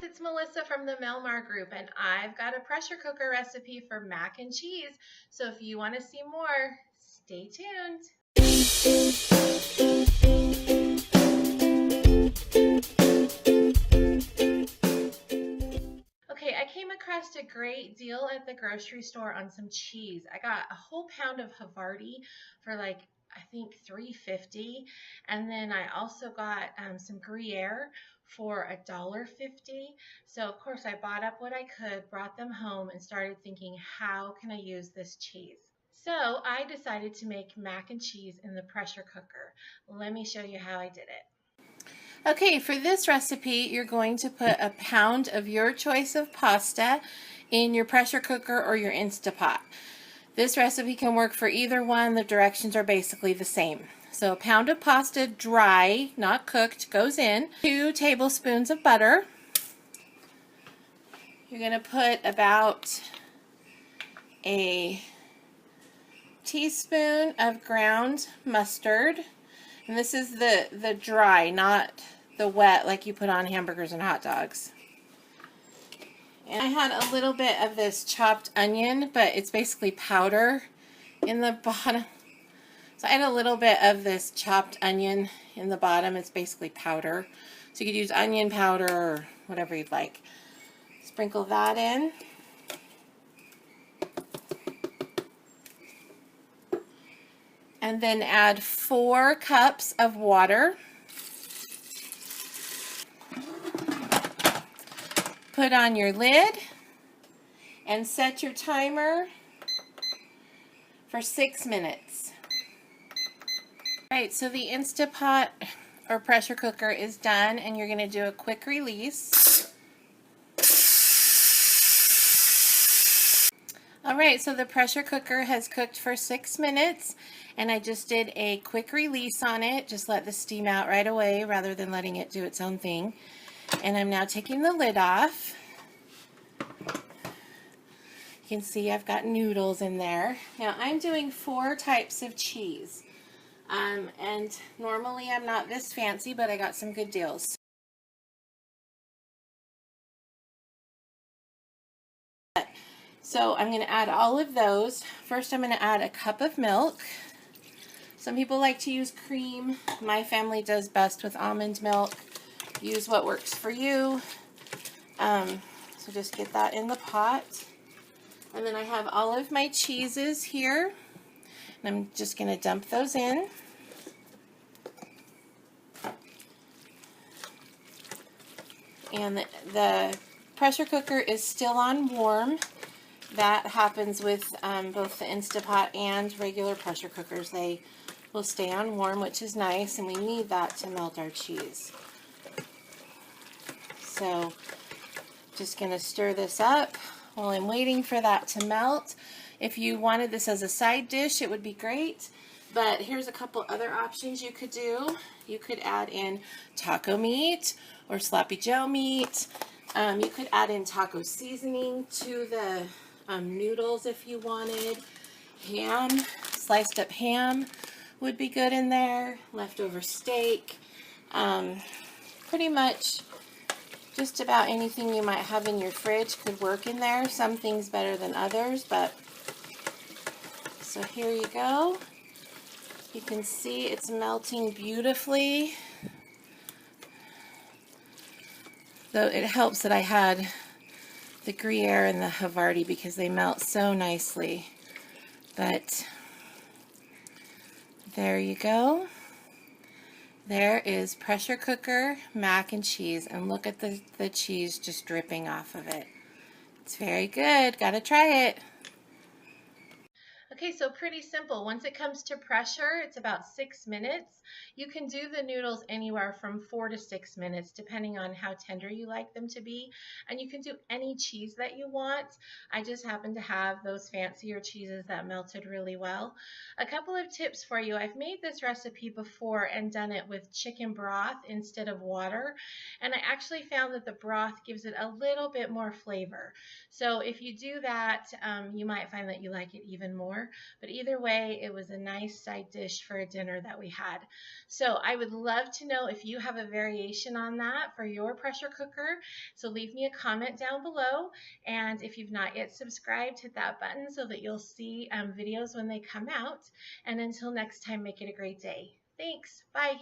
It's Melissa from the Melmar Group, and I've got a pressure cooker recipe for mac and cheese. So if you want to see more, stay tuned. Okay, I came across a great deal at the grocery store on some cheese. I got a whole pound of Havarti for I think $3.50, and then I also got some Gruyere for $1.50. So of course I bought up what I could, brought them home, and started thinking, how can I use this cheese? So I decided to make mac and cheese in the pressure cooker. Let me show you how I did it. Okay, for this recipe, you're going to put a pound of your choice of pasta in your pressure cooker or your Instapot. This recipe can work for either one. The directions are basically the same. So a pound of pasta, dry, not cooked, goes in. 2 tablespoons of butter. You're going to put about a teaspoon of ground mustard. And this is the dry, not the wet like you put on hamburgers and hot dogs. And I had a little bit of this chopped onion, but it's basically powder in the bottom. So I had a little bit of this chopped onion in the bottom. It's basically powder. So you could use onion powder or whatever you'd like. Sprinkle that in. And then add 4 cups of water. Put on your lid and set your timer for 6 minutes. Alright, so the Instapot or pressure cooker is done, and you're going to do a quick release. Alright, so the pressure cooker has cooked for 6 minutes, and I just did a quick release on it. Just let the steam out right away rather than letting it do its own thing. And I'm now taking the lid off. You can see I've got noodles in there. Now I'm doing 4 types of cheese. And normally I'm not this fancy, but I got some good deals. So I'm going to add all of those. First I'm going to add a cup of milk. Some people like to use cream. My family does best with almond milk. Use what works for you. So just get that in the pot. And then I have all of my cheeses here. And I'm just going to dump those in. And the pressure cooker is still on warm. That happens with both the Instapot and regular pressure cookers. They will stay on warm, which is nice, and we need that to melt our cheese. So just going to stir this up while I'm waiting for that to melt. If you wanted this as a side dish, it would be great. But here's a couple other options you could do. You could add in taco meat or sloppy joe meat. You could add in taco seasoning to the noodles if you wanted. Ham, sliced up ham would be good in there. Leftover steak. Pretty much just about anything you might have in your fridge could work in there. Some things better than others, but so here you go. You can see it's melting beautifully. Though it helps that I had the Gruyere and the Havarti because they melt so nicely. But there you go. There is pressure cooker mac and cheese, and look at the cheese just dripping off of it. It's very good. Gotta try it. Okay, so pretty simple. Once it comes to pressure, it's about 6 minutes. You can do the noodles anywhere from 4 to 6 minutes, depending on how tender you like them to be. And you can do any cheese that you want. I just happen to have those fancier cheeses that melted really well. A couple of tips for you. I've made this recipe before and done it with chicken broth instead of water. And I actually found that the broth gives it a little bit more flavor. So if you do that, you might find that you like it even more. but either way, it was a nice side dish for a dinner that we had. So I would love to know if you have a variation on that for your pressure cooker. So leave me a comment down below, and if you've not yet subscribed, hit that button so that you'll see videos when they come out. And until next time, make it a great day. Thanks. Bye.